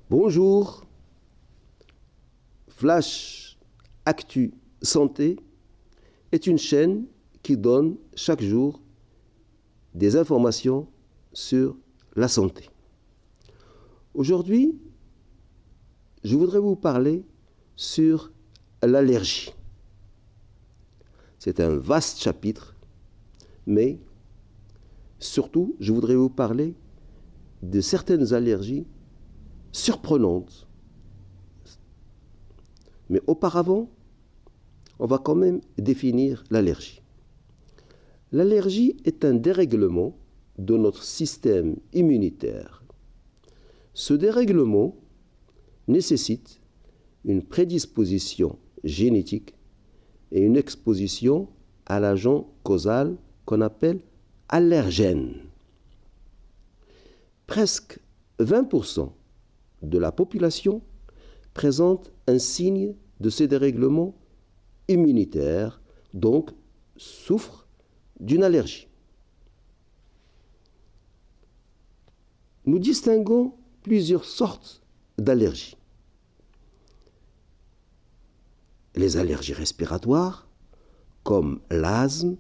Bonjour, Flash Actu Santé est une chaîne qui donne chaque jour des informations sur la santé. Aujourd'hui, je voudrais vous parler sur l'allergie. C'est un vaste chapitre, mais surtout, je voudrais vous parler de certaines allergies surprenantes. Mais auparavant, on va quand même définir l'allergie. L'allergie est un dérèglement de notre système immunitaire. Ce dérèglement nécessite une prédisposition génétique et une exposition à l'agent causal qu'on appelle allergène. Presque 20% de la population présente un signe de ce dérèglement immunitaire, donc souffre d'une allergie. Nous distinguons plusieurs sortes d'allergies. Les allergies respiratoires, comme l'asthme,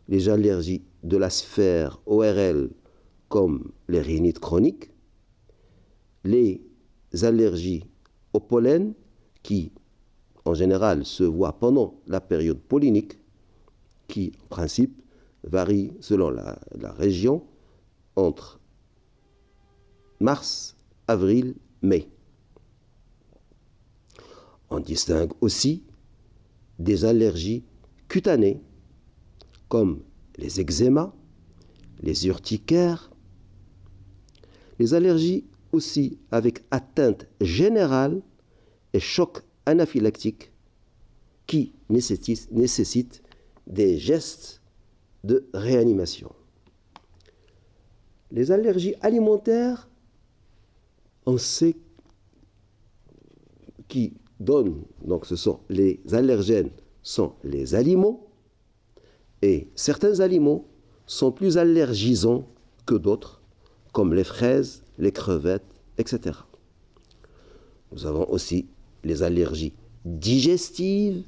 les allergies de la sphère ORL, comme les rhinites chroniques, les allergies au pollen, qui en général se voient pendant la période pollinique, qui en principe varie selon la région entre mars, avril, mai. On distingue aussi des allergies cutanées, comme les eczémas, les urticaires, les allergies aussi avec atteinte générale et choc anaphylactique qui nécessitent des gestes de réanimation. Les allergies alimentaires, on sait qui donnent, donc ce sont les allergènes, sont les aliments, et certains aliments sont plus allergisants que d'autres, comme les fraises, les crevettes, etc. Nous avons aussi les allergies digestives,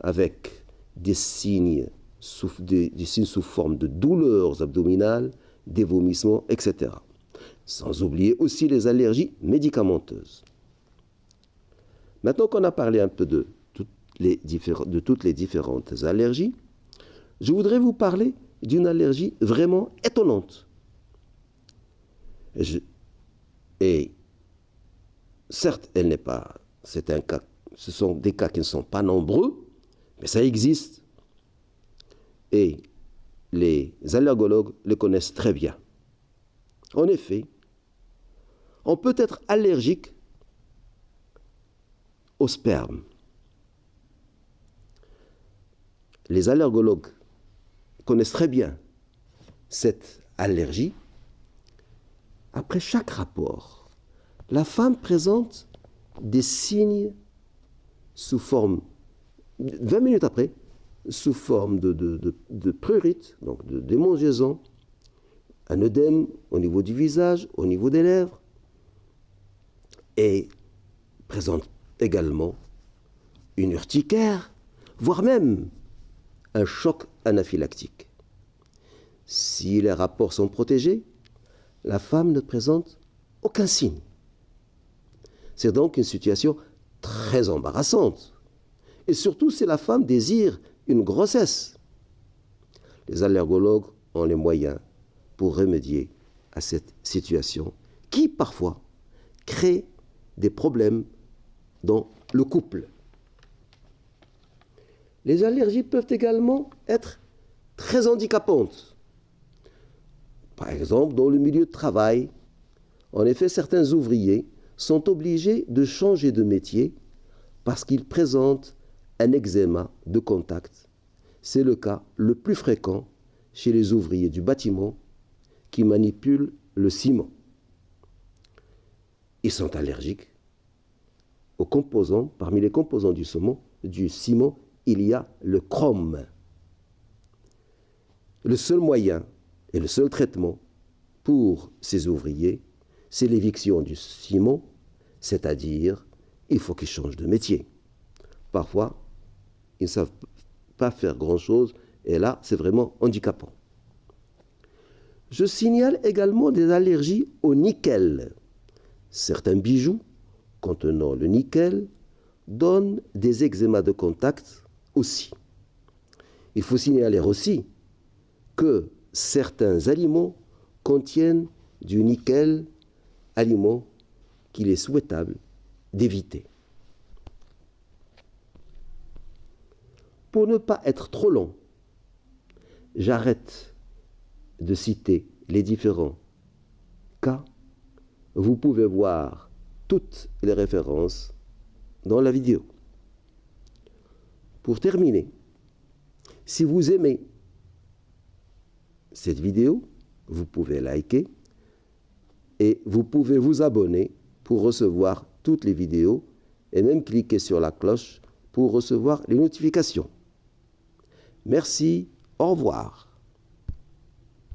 avec des signes sous forme de douleurs abdominales, des vomissements, etc. Sans oublier aussi les allergies médicamenteuses. Maintenant qu'on a parlé un peu de toutes les différentes allergies, je voudrais vous parler d'une allergie vraiment étonnante. Et certes, elle n'est pas, ce sont des cas qui ne sont pas nombreux, mais ça existe. Et les allergologues le connaissent très bien. En effet, on peut être allergique au sperme. Les allergologues connaissent très bien cette allergie. Après chaque rapport, la femme présente des signes sous forme, 20 minutes après, sous forme de prurite, donc de démangeaison, un œdème au niveau du visage, au niveau des lèvres, et présente également une urticaire, voire même un choc anaphylactique. Si les rapports sont protégés, la femme ne présente aucun signe. C'est donc une situation très embarrassante. Et surtout si la femme désire une grossesse. Les allergologues ont les moyens pour remédier à cette situation qui, parfois, crée des problèmes dans le couple. Les allergies peuvent également être très handicapantes. Par exemple, dans le milieu de travail, en effet, certains ouvriers sont obligés de changer de métier parce qu'ils présentent un eczéma de contact. C'est le cas le plus fréquent chez les ouvriers du bâtiment qui manipulent le ciment. Ils sont allergiques aux composants. Parmi les composants du ciment, il y a le chrome. Le seul moyen et le seul traitement pour ces ouvriers, c'est l'éviction du ciment c'est-à-dire il faut qu'ils changent de métier. Parfois, ils ne savent pas faire grand-chose et là, c'est vraiment handicapant. Je signale également des allergies au nickel. Certains bijoux contenant le nickel donnent des eczémas de contact aussi. Il faut signaler aussi que certains aliments contiennent du nickel, aliments qu'il est souhaitable d'éviter. Pour ne pas être trop long, j'arrête de citer les différents cas. Vous pouvez voir toutes les références dans la vidéo. Pour terminer, si vous aimez cette vidéo, vous pouvez liker et vous pouvez vous abonner pour recevoir toutes les vidéos et même cliquer sur la cloche pour recevoir les notifications. Merci, au revoir.